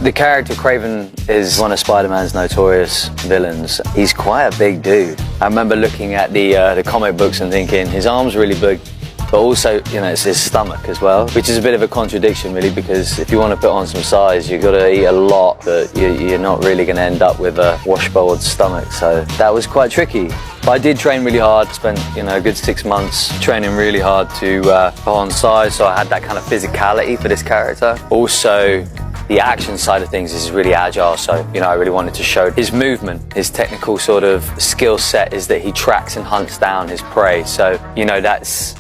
The character Kraven is one of Spider-Man's notorious villains. He's quite a big dude. I remember looking at the comic books and thinking his arm's really big, but also, you know, it's his stomach as well, which is a bit of a contradiction really, because if you want to put on some size, you've got to eat a lot, but you're not really going to end up with a washboard stomach. So that was quite tricky. But I did train really hard, spent, you know, a good 6 months training really hard to put on size, so I had that kind of physicality for this character. Also, the action side of things is really agile, so, you know, I really wanted to show his movement. His technical sort of skill set is that he tracks and hunts down his prey, so, you know, that's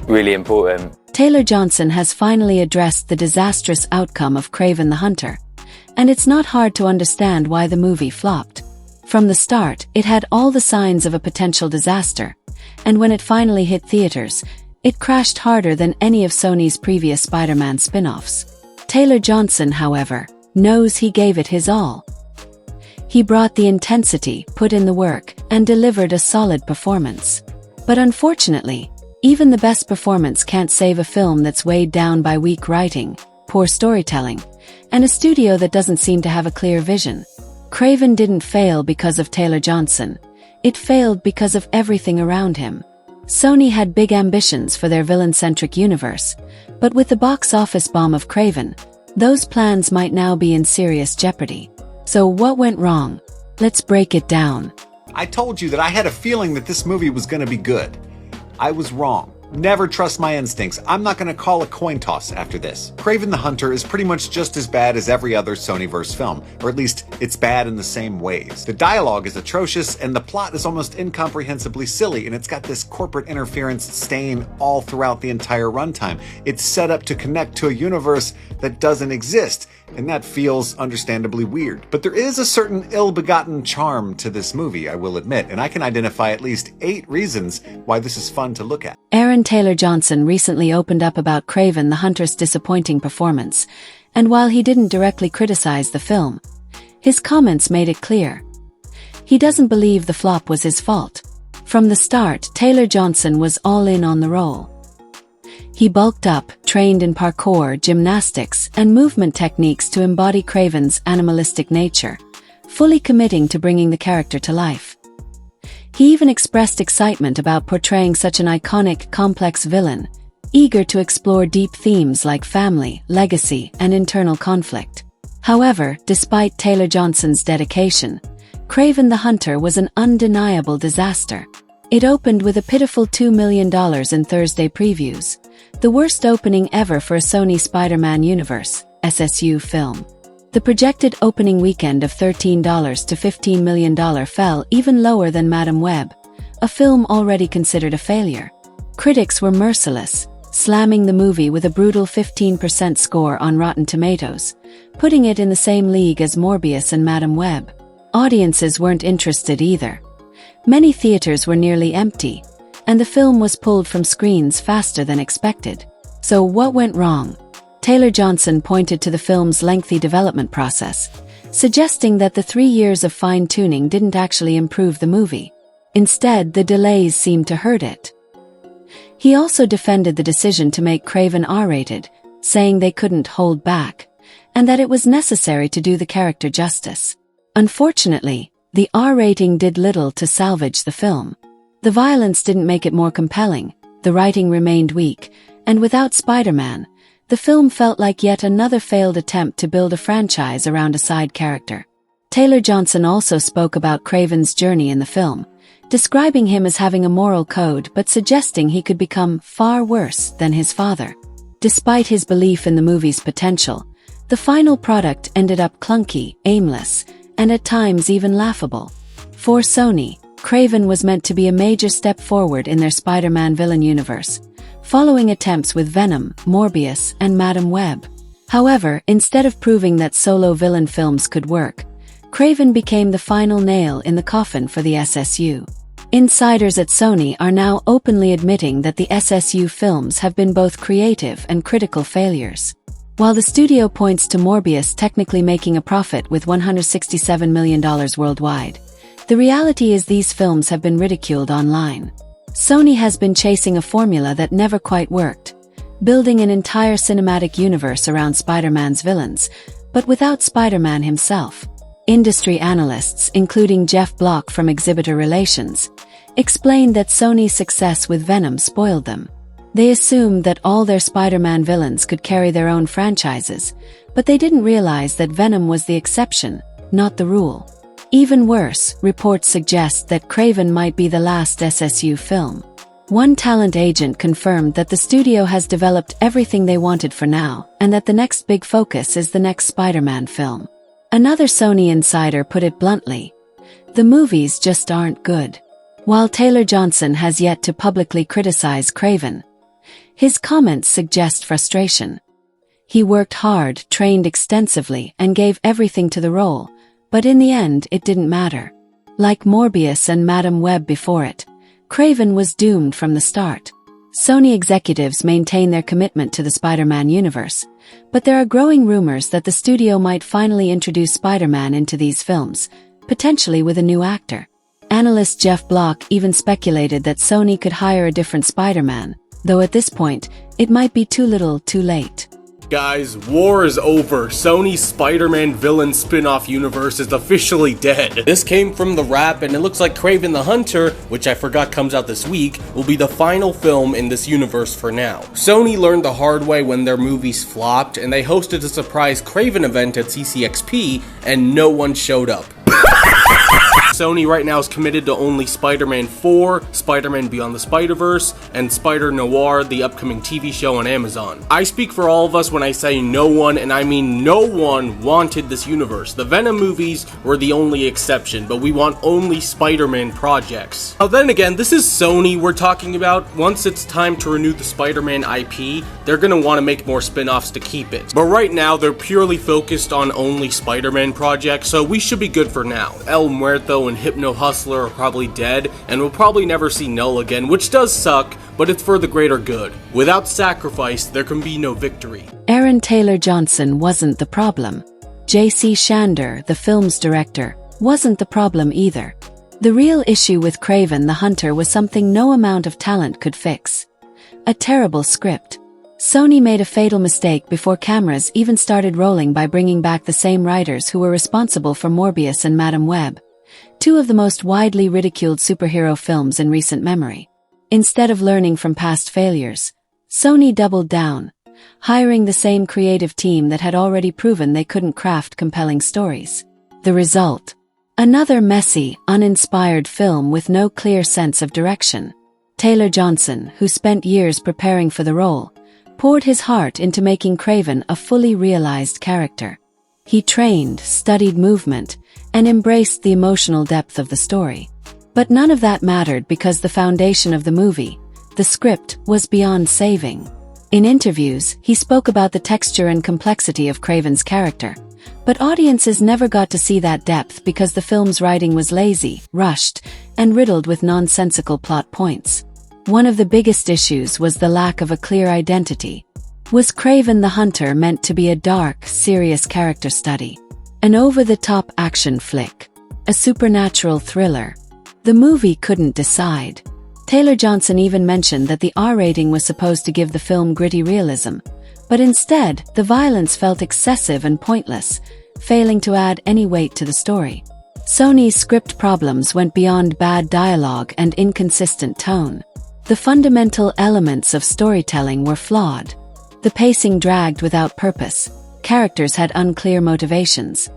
really important. Taylor Johnson has finally addressed the disastrous outcome of Kraven the Hunter, and it's not hard to understand why the movie flopped. From the start, it had all the signs of a potential disaster, and when it finally hit theaters, it crashed harder than any of Sony's previous Spider-Man spin-offs. Taylor Johnson, however, knows he gave it his all. He brought the intensity, put in the work, and delivered a solid performance. But unfortunately, even the best performance can't save a film that's weighed down by weak writing, poor storytelling, and a studio that doesn't seem to have a clear vision. Kraven didn't fail because of Taylor Johnson. It failed because of everything around him. Sony had big ambitions for their villain-centric universe, but with the box office bomb of Kraven, those plans might now be in serious jeopardy. So what went wrong? Let's break it down. I told you that I had a feeling that this movie was going to be good. I was wrong. Never trust my instincts. I'm not going to call a coin toss after this. Kraven the Hunter is pretty much just as bad as every other Sonyverse film, or at least it's bad in the same ways. The dialogue is atrocious, and the plot is almost incomprehensibly silly, and it's got this corporate interference stain all throughout the entire runtime. It's set up to connect to a universe that doesn't exist, and that feels understandably weird. But there is a certain ill-begotten charm to this movie, I will admit, and I can identify at least 8 reasons why this is fun to look at. Aaron Taylor Johnson recently opened up about Kraven the Hunter's disappointing performance, and while he didn't directly criticize the film, his comments made it clear. He doesn't believe the flop was his fault. From the start, Taylor Johnson was all in on the role. He bulked up, trained in parkour, gymnastics, and movement techniques to embody Kraven's animalistic nature, fully committing to bringing the character to life. He even expressed excitement about portraying such an iconic, complex villain, eager to explore deep themes like family, legacy, and internal conflict. However, despite Taylor Johnson's dedication, Kraven the Hunter was an undeniable disaster. It opened with a pitiful $2 million in Thursday previews, the worst opening ever for a Sony Spider-Man Universe, SSU film. The projected opening weekend of $13 to $15 million fell even lower than Madam Web, a film already considered a failure. Critics were merciless, slamming the movie with a brutal 15% score on Rotten Tomatoes, putting it in the same league as Morbius and Madam Web. Audiences weren't interested either. Many theaters were nearly empty, and the film was pulled from screens faster than expected. So what went wrong? Taylor Johnson pointed to the film's lengthy development process, suggesting that the 3 years of fine-tuning didn't actually improve the movie. Instead, the delays seemed to hurt it. He also defended the decision to make Kraven R-rated, saying they couldn't hold back, and that it was necessary to do the character justice. Unfortunately, the R rating did little to salvage the film. The violence didn't make it more compelling, the writing remained weak, and without Spider-Man, the film felt like yet another failed attempt to build a franchise around a side character. Taylor Johnson also spoke about Kraven's journey in the film, describing him as having a moral code but suggesting he could become far worse than his father. Despite his belief in the movie's potential, the final product ended up clunky, aimless, and at times even laughable. For Sony, Kraven was meant to be a major step forward in their Spider-Man villain universe, following attempts with Venom, Morbius, and Madam Web. However, instead of proving that solo villain films could work, Kraven became the final nail in the coffin for the SSU. Insiders at Sony are now openly admitting that the SSU films have been both creative and critical failures. While the studio points to Morbius technically making a profit with $167 million worldwide, the reality is these films have been ridiculed online. Sony has been chasing a formula that never quite worked, building an entire cinematic universe around Spider-Man's villains, but without Spider-Man himself. Industry analysts, including Jeff Block from Exhibitor Relations, explained that Sony's success with Venom spoiled them. They assumed that all their Spider-Man villains could carry their own franchises, but they didn't realize that Venom was the exception, not the rule. Even worse, reports suggest that Kraven might be the last SSU film. One talent agent confirmed that the studio has developed everything they wanted for now, and that the next big focus is the next Spider-Man film. Another Sony insider put it bluntly: the movies just aren't good. While Taylor Johnson has yet to publicly criticize Kraven, his comments suggest frustration. He worked hard, trained extensively, and gave everything to the role, but in the end it didn't matter. Like Morbius and Madame Web before it, Kraven was doomed from the start. Sony executives maintain their commitment to the Spider-Man universe, but there are growing rumors that the studio might finally introduce Spider-Man into these films, potentially with a new actor. Analyst Jeff Block even speculated that Sony could hire a different Spider-Man, though at this point, it might be too little too late. Guys, war is over. Sony's Spider-Man villain spin-off universe is officially dead. This came from The Wrap, and it looks like Kraven the Hunter, which I forgot comes out this week, will be the final film in this universe for now. Sony learned the hard way when their movies flopped, and they hosted a surprise Kraven event at CCXP, and no one showed up. Sony right now is committed to only Spider-Man 4, Spider-Man Beyond the Spider-Verse, and Spider-Noir, the upcoming TV show on Amazon. I speak for all of us when I say no one, and I mean no one, wanted this universe. The Venom movies were the only exception, but we want only Spider-Man projects. Now then again, this is Sony we're talking about. Once it's time to renew the Spider-Man IP, they're gonna want to make more spin-offs to keep it. But right now, they're purely focused on only Spider-Man projects, so we should be good for now. El Muerto and Hypno Hustler are probably dead, and we'll probably never see Null again, which does suck, but it's for the greater good. Without sacrifice, there can be no victory. Aaron Taylor Johnson wasn't the problem. J.C. Shander, the film's director, wasn't the problem either. The real issue with Kraven the Hunter was something no amount of talent could fix: a terrible script. Sony made a fatal mistake before cameras even started rolling by bringing back the same writers who were responsible for Morbius and Madame Web, two of the most widely ridiculed superhero films in recent memory. Instead of learning from past failures, Sony doubled down, hiring the same creative team that had already proven they couldn't craft compelling stories. The result: another messy, uninspired film with no clear sense of direction. Taylor Johnson, who spent years preparing for the role, poured his heart into making Kraven a fully realized character. He trained, studied movement, and embraced the emotional depth of the story. But none of that mattered because the foundation of the movie, the script, was beyond saving. In interviews, he spoke about the texture and complexity of Kraven's character, but audiences never got to see that depth because the film's writing was lazy, rushed, and riddled with nonsensical plot points. One of the biggest issues was the lack of a clear identity. Was Kraven the Hunter meant to be a dark, serious character study? An over-the-top action flick? A supernatural thriller? The movie couldn't decide. Taylor Johnson even mentioned that the R rating was supposed to give the film gritty realism, but instead, the violence felt excessive and pointless, failing to add any weight to the story. Sony's script problems went beyond bad dialogue and inconsistent tone. The fundamental elements of storytelling were flawed. The pacing dragged without purpose, characters had unclear motivations,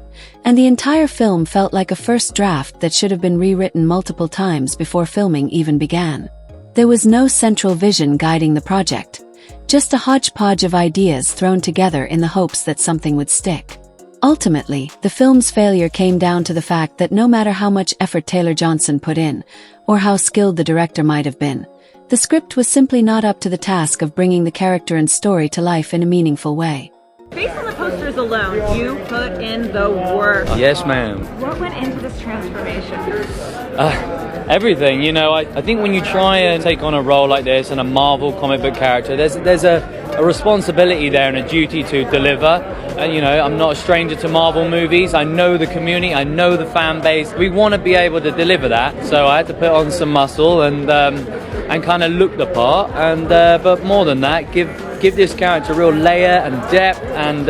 and the entire film felt like a first draft that should have been rewritten multiple times before filming even began. There was no central vision guiding the project, just a hodgepodge of ideas thrown together in the hopes that something would stick. Ultimately, the film's failure came down to the fact that no matter how much effort Taylor Johnson put in, or how skilled the director might have been, the script was simply not up to the task of bringing the character and story to life in a meaningful way. Based on the posters alone, you put in the work. Yes, ma'am. What went into this transformation? Everything, I think when you try and take on a role like this and a Marvel comic book character, there's a responsibility there and a duty to deliver. I'm not a stranger to Marvel movies. I know the community, I know the fan base. We want to be able to deliver that, so I had to put on some muscle and kind of look the part, but more than that, give this character real layer and depth and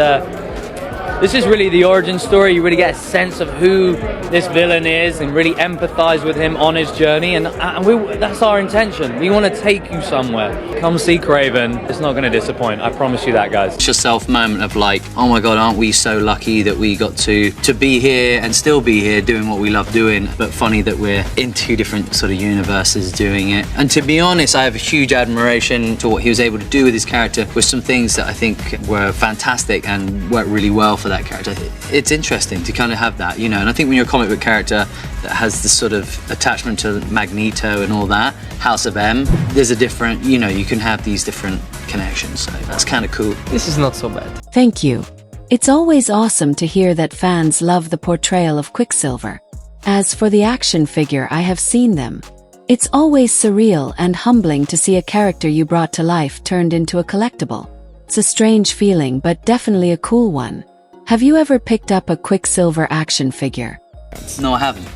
This is really the origin story. You really get a sense of who this villain is and really empathize with him on his journey, and that's our intention. We want to take you somewhere. Come see Kraven. It's not going to disappoint. I promise you that, guys. It's yourself moment of like, oh my god, aren't we so lucky that we got to be here and still be here doing what we love doing, but funny that we're in two different sort of universes doing it. And to be honest, I have a huge admiration to what he was able to do with his character, with some things that I think were fantastic and worked really well for that character. It's interesting to kind of have that, you know, and I think when you're a comic book character that has this sort of attachment to Magneto and all that, House of M, there's a different, you know, you can have these different connections, so that's kind of cool. This is not so bad. Thank you. It's always awesome to hear that fans love the portrayal of Quicksilver. As for the action figure, I have seen them. It's always surreal and humbling to see a character you brought to life turned into a collectible. It's a strange feeling, but definitely a cool one. Have you ever picked up a Quicksilver action figure? No, I haven't.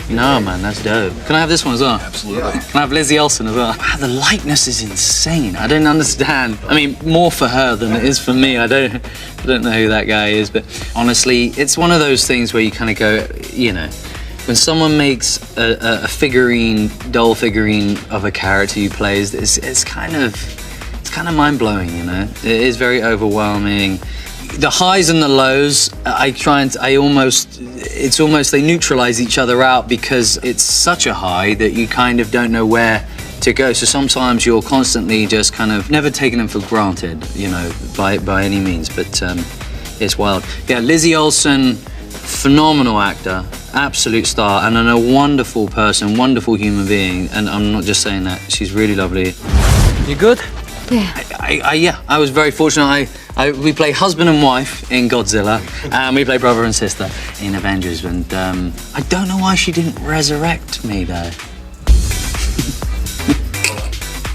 No, man, that's dope. Can I have this one as well? Absolutely. Can I have Lizzie Olsen as well? Wow, the likeness is insane. I don't understand. I mean, more for her than it is for me. I don't know who that guy is, but honestly, it's one of those things where you kind of go, you know, when someone makes a figurine, doll figurine of a character you play, it's kind of mind-blowing, you know? It is very overwhelming. The highs and the lows, it's almost they neutralize each other out because it's such a high that you kind of don't know where to go. So sometimes you're constantly just kind of never taking them for granted, you know, by any means, but it's wild. Yeah, Lizzie Olsen, phenomenal actor, absolute star, and a wonderful person, wonderful human being, and I'm not just saying that, she's really lovely. You good? Yeah. I was very fortunate. We play husband and wife in Godzilla, and we play brother and sister in Avengers, and I don't know why she didn't resurrect me, though.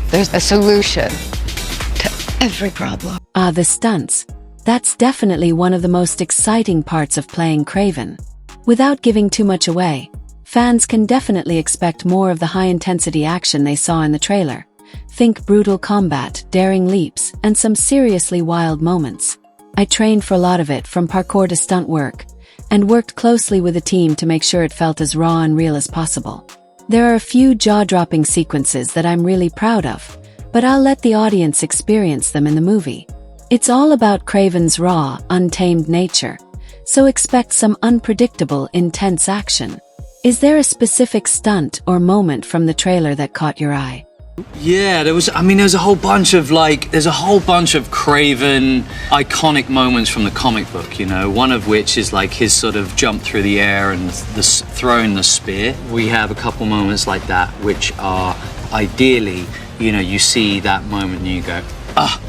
There's a solution to every problem. The stunts. That's definitely one of the most exciting parts of playing Kraven. Without giving too much away, fans can definitely expect more of the high-intensity action they saw in the trailer. Think brutal combat, daring leaps, and some seriously wild moments. I trained for a lot of it, from parkour to stunt work, and worked closely with the team to make sure it felt as raw and real as possible. There are a few jaw-dropping sequences that I'm really proud of, but I'll let the audience experience them in the movie. It's all about Kraven's raw, untamed nature, so expect some unpredictable, intense action. Is there a specific stunt or moment from the trailer that caught your eye? Yeah, there's a whole bunch of Kraven iconic moments from the comic book, you know, one of which is like his sort of jump through the air and throwing the spear. We have a couple moments like that, which are ideally, you know, you see that moment and you go,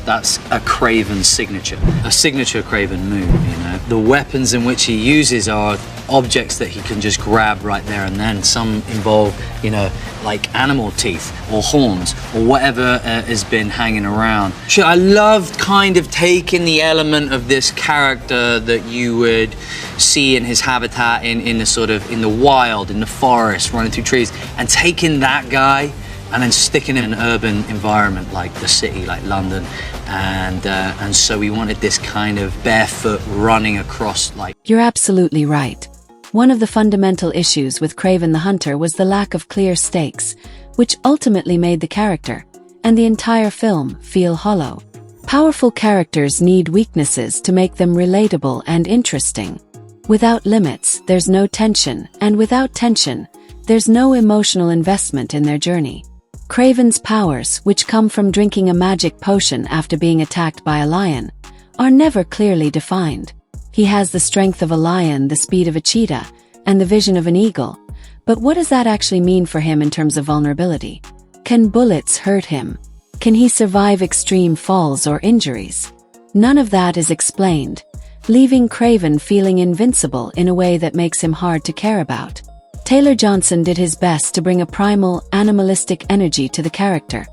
that's a Kraven signature, a signature Kraven move, you know. The weapons in which he uses are objects that he can just grab right there and then. Some involve, you know, like animal teeth or horns or whatever has been hanging around. I loved kind of taking the element of this character that you would see in his habitat in the sort of, in the wild, in the forest, running through trees, and taking that guy and then sticking in an urban environment like the city, like London, and so we wanted this kind of barefoot running across like... You're absolutely right. One of the fundamental issues with Kraven the Hunter was the lack of clear stakes, which ultimately made the character, and the entire film, feel hollow. Powerful characters need weaknesses to make them relatable and interesting. Without limits, there's no tension, and without tension, there's no emotional investment in their journey. Kraven's powers, which come from drinking a magic potion after being attacked by a lion, are never clearly defined. He has the strength of a lion, the speed of a cheetah, and the vision of an eagle. But what does that actually mean for him in terms of vulnerability? Can bullets hurt him? Can he survive extreme falls or injuries? None of that is explained, leaving Kraven feeling invincible in a way that makes him hard to care about. Taylor Johnson did his best to bring a primal, animalistic energy to the character,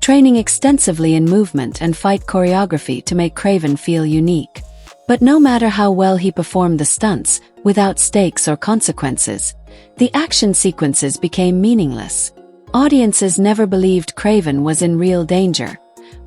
training extensively in movement and fight choreography to make Kraven feel unique. But no matter how well he performed the stunts, without stakes or consequences, the action sequences became meaningless. Audiences never believed Kraven was in real danger,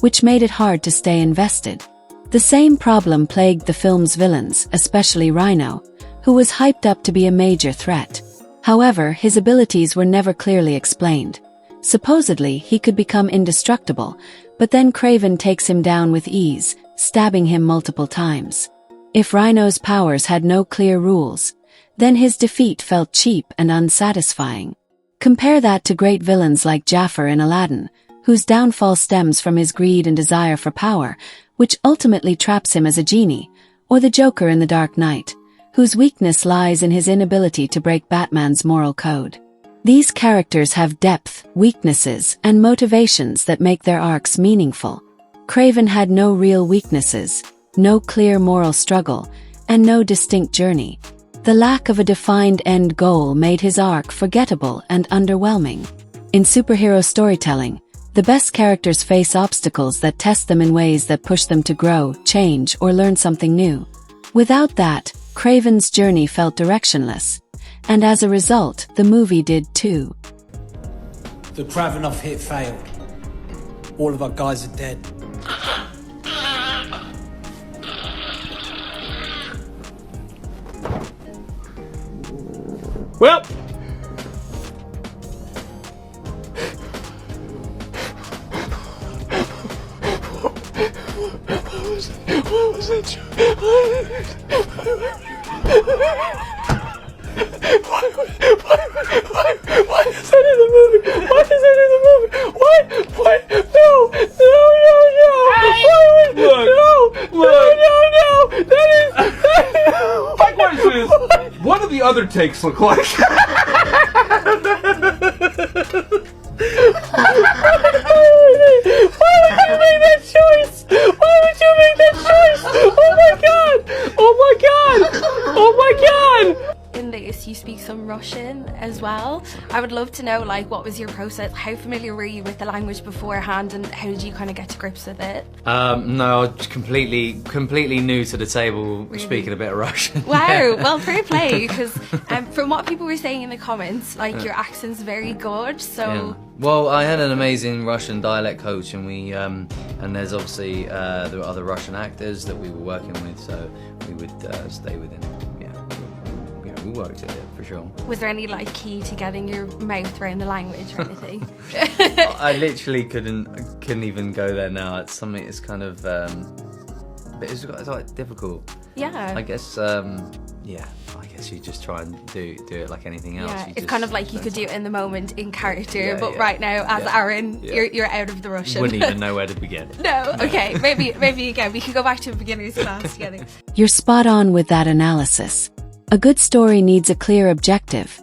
which made it hard to stay invested. The same problem plagued the film's villains, especially Rhino, who was hyped up to be a major threat. However, his abilities were never clearly explained. Supposedly, he could become indestructible, but then Kraven takes him down with ease, stabbing him multiple times. If Rhino's powers had no clear rules, then his defeat felt cheap and unsatisfying. Compare that to great villains like Jafar in Aladdin, whose downfall stems from his greed and desire for power, which ultimately traps him as a genie, or the Joker in The Dark Knight, whose weakness lies in his inability to break Batman's moral code. These characters have depth, weaknesses, and motivations that make their arcs meaningful. Kraven had no real weaknesses, no clear moral struggle, and no distinct journey. The lack of a defined end goal made his arc forgettable and underwhelming. In superhero storytelling, the best characters face obstacles that test them in ways that push them to grow, change, or learn something new. Without that, Kraven's journey felt directionless, and as a result, the movie did too. The Kraven I've hit failed. All of our guys are dead. Well, what was it? Why is that in the movie? Why is that in the movie? Why? No! My question is, what do the other takes look like? Why would you make that choice? Why would you make that choice? Oh my god! Oh my god! Oh my god! In this, you speak some Russian as well. I would love to know, like, what was your process? How familiar were you with the language beforehand, and how did you kind of get to grips with it? No, I was completely new to the table, really? Speaking a bit of Russian. Wow, yeah. Well, fair play, because from what people were saying in the comments, like, your accent's very good, so... Yeah. Well, I had an amazing Russian dialect coach, and we, and there's obviously, there were other Russian actors that we were working with, so we would stay within, we worked at it for sure. Was there any like key to getting your mouth around the language or anything? I literally couldn't even go there now. It's something. It's kind of, it's like difficult. Yeah. I guess. I guess you just try and do it like anything else. Yeah, it's kind of like you could do it in the moment in character, but right now as Aaron, you're out of the Russian. Wouldn't even know where to begin. No. Okay. Maybe again we could go back to a beginner's class together. You're spot on with that analysis. A good story needs a clear objective,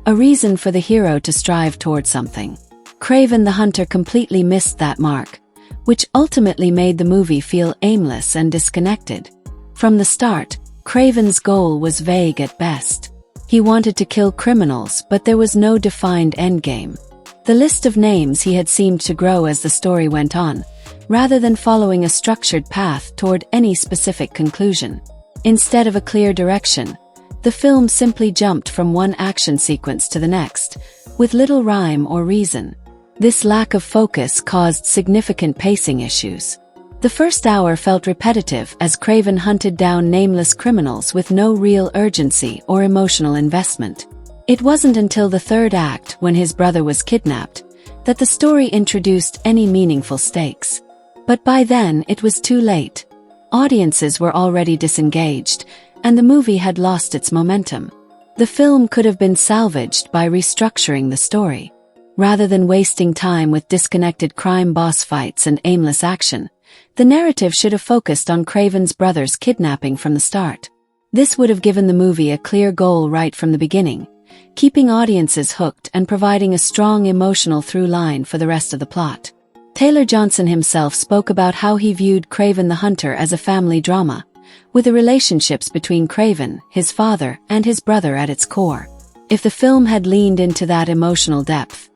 a reason for the hero to strive toward something. Kraven the Hunter completely missed that mark, which ultimately made the movie feel aimless and disconnected. From the start, Kraven's goal was vague at best. He wanted to kill criminals, but there was no defined endgame. The list of names he had seemed to grow as the story went on, rather than following a structured path toward any specific conclusion. Instead of a clear direction, the film simply jumped from one action sequence to the next, with little rhyme or reason. This lack of focus caused significant pacing issues. The first hour felt repetitive as Kraven hunted down nameless criminals with no real urgency or emotional investment. It wasn't until the third act, when his brother was kidnapped, that the story introduced any meaningful stakes. But by then, it was too late. Audiences were already disengaged, and the movie had lost its momentum. The film could have been salvaged by restructuring the story. Rather than wasting time with disconnected crime boss fights and aimless action, the narrative should have focused on Kraven's brother's kidnapping from the start. This would have given the movie a clear goal right from the beginning, keeping audiences hooked and providing a strong emotional through line for the rest of the plot. Taylor Johnson himself spoke about how he viewed Kraven the Hunter as a family drama, with the relationships between Kraven, his father, and his brother at its core. If the film had leaned into that emotional depth,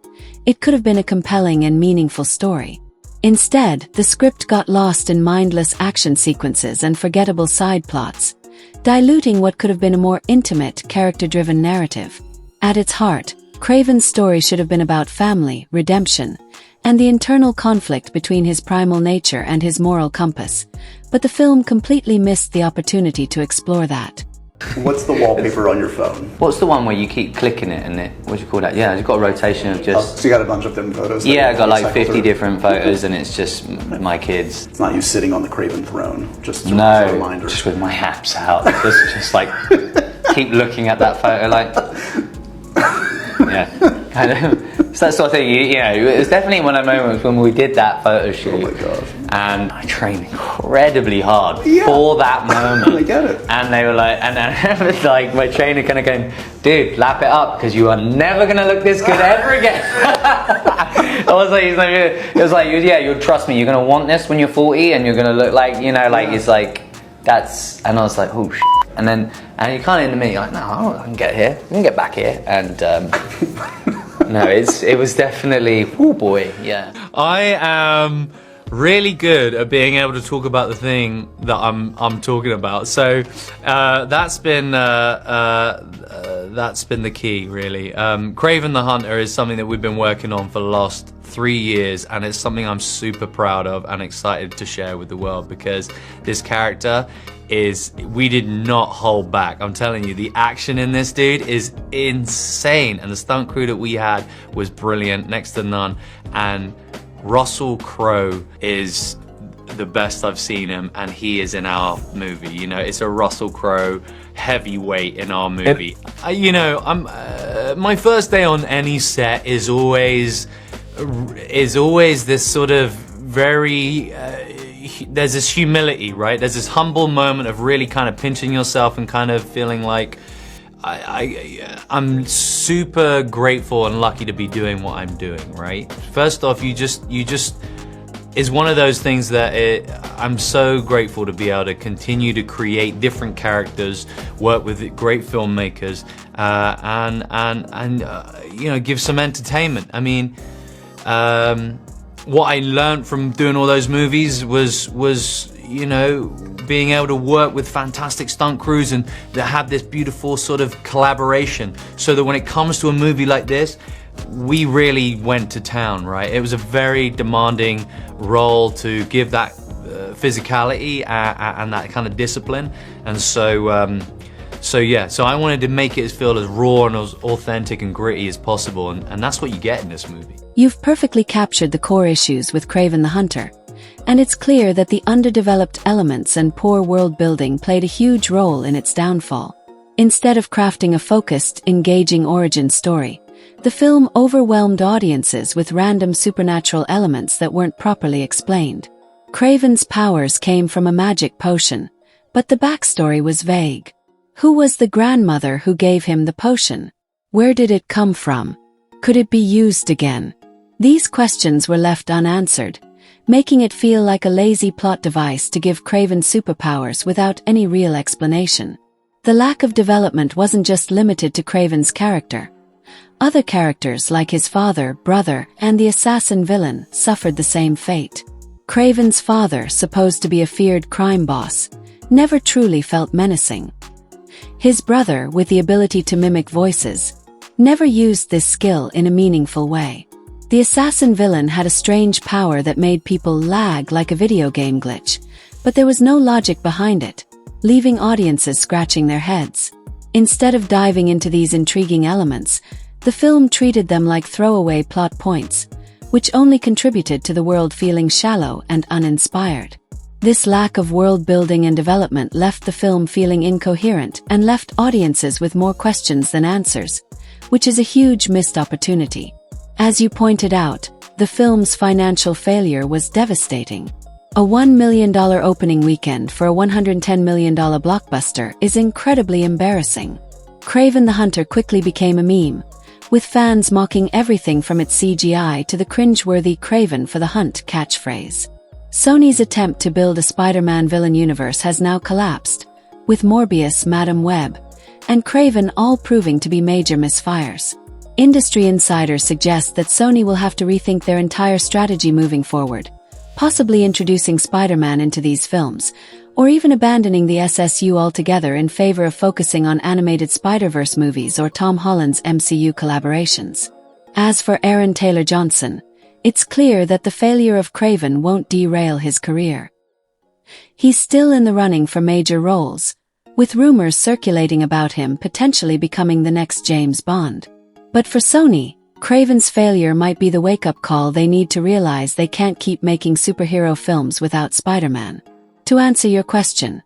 it could have been a compelling and meaningful story. Instead, the script got lost in mindless action sequences and forgettable side plots, diluting what could have been a more intimate, character-driven narrative. At its heart, Kraven's story should have been about family, redemption, and the internal conflict between his primal nature and his moral compass, but the film completely missed the opportunity to explore that. What's the wallpaper on your phone? What's the one where you keep clicking it and what do you call that? Yeah, it's got a rotation of just... So you got a bunch of different photos? Yeah, I got like 50 different photos and it's just my kids. It's not you sitting on the Kraven throne, just a reminder. Just with my haps out. just like, keep looking at that photo like... Yeah, kind of. It's that sort of thing, you know, it was definitely one of the moments when we did that photo shoot. Oh my God. And I trained incredibly hard for that moment. I get it. And they were like, and I remember like my trainer kind of going, dude, lap it up because you are never going to look this good ever again. I was like, it was like, yeah, you'll trust me, you're going to want this when you're 40 and you're going to look like, you know, like, it's like, that's, and I was like, oh shit. And then, and you kind of into me, like, no, I can get here, I can get back here. And no, it was definitely, oh boy, yeah. I am really good at being able to talk about the thing that I'm talking about. So that's been the key, really. Kraven the Hunter is something that we've been working on for the last 3 years, and it's something I'm super proud of and excited to share with the world, because this character we did not hold back. I'm telling you, the action in this dude is insane, and the stunt crew that we had was brilliant, next to none. And Russell Crowe is the best I've seen him, and he is in our movie. You know, it's a Russell Crowe heavyweight in our movie. You know, my first day on any set is always this sort of very there's this humility, right? There's this humble moment of really kind of pinching yourself and kind of feeling like I'm super grateful and lucky to be doing what I'm doing, right? First off, you just is one of those things that I'm so grateful to be able to continue to create different characters, work with great filmmakers, and you know, give some entertainment. I mean, what I learned from doing all those movies was you know, being able to work with fantastic stunt crews and that have this beautiful sort of collaboration, so that when it comes to a movie like this, we really went to town, right? It was a very demanding role to give that physicality and that kind of discipline, and so I wanted to make it feel as raw and as authentic and gritty as possible, and that's what you get in this movie. You've perfectly captured the core issues with Kraven the Hunter, and it's clear that the underdeveloped elements and poor world building played a huge role in its downfall. Instead of crafting a focused, engaging origin story, the film overwhelmed audiences with random supernatural elements that weren't properly explained. Kraven's powers came from a magic potion, but the backstory was vague. Who was the grandmother who gave him the potion? Where did it come from? Could it be used again? These questions were left unanswered, making it feel like a lazy plot device to give Kraven superpowers without any real explanation. The lack of development wasn't just limited to Kraven's character. Other characters like his father, brother, and the assassin villain suffered the same fate. Kraven's father, supposed to be a feared crime boss, never truly felt menacing. His brother, with the ability to mimic voices, never used this skill in a meaningful way. The assassin villain had a strange power that made people lag like a video game glitch, but there was no logic behind it, leaving audiences scratching their heads. Instead of diving into these intriguing elements, the film treated them like throwaway plot points, which only contributed to the world feeling shallow and uninspired. This lack of world building and development left the film feeling incoherent and left audiences with more questions than answers, which is a huge missed opportunity. As you pointed out, the film's financial failure was devastating. A $1 million opening weekend for a $110 million blockbuster is incredibly embarrassing. Kraven the Hunter quickly became a meme, with fans mocking everything from its CGI to the cringe-worthy Kraven for the Hunt catchphrase. Sony's attempt to build a Spider-Man villain universe has now collapsed, with Morbius, Madam Web, and Kraven all proving to be major misfires. Industry insiders suggest that Sony will have to rethink their entire strategy moving forward, possibly introducing Spider-Man into these films, or even abandoning the SSU altogether in favor of focusing on animated Spider-Verse movies or Tom Holland's MCU collaborations. As for Aaron Taylor Johnson, it's clear that the failure of Kraven won't derail his career. He's still in the running for major roles, with rumors circulating about him potentially becoming the next James Bond. But for Sony, Kraven's failure might be the wake-up call they need to realize they can't keep making superhero films without Spider-Man. To answer your question,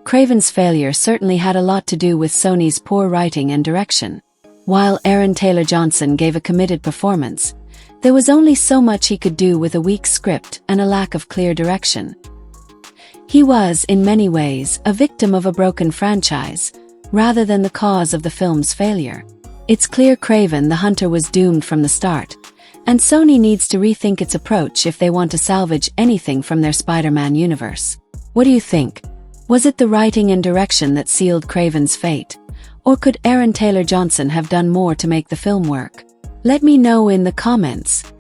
Kraven's failure certainly had a lot to do with Sony's poor writing and direction. While Aaron Taylor Johnson gave a committed performance, there was only so much he could do with a weak script and a lack of clear direction. He was, in many ways, a victim of a broken franchise, rather than the cause of the film's failure. It's clear Kraven the Hunter was doomed from the start, and Sony needs to rethink its approach if they want to salvage anything from their Spider-Man universe. What do you think? Was it the writing and direction that sealed Kraven's fate? Or could Aaron Taylor Johnson have done more to make the film work? Let me know in the comments.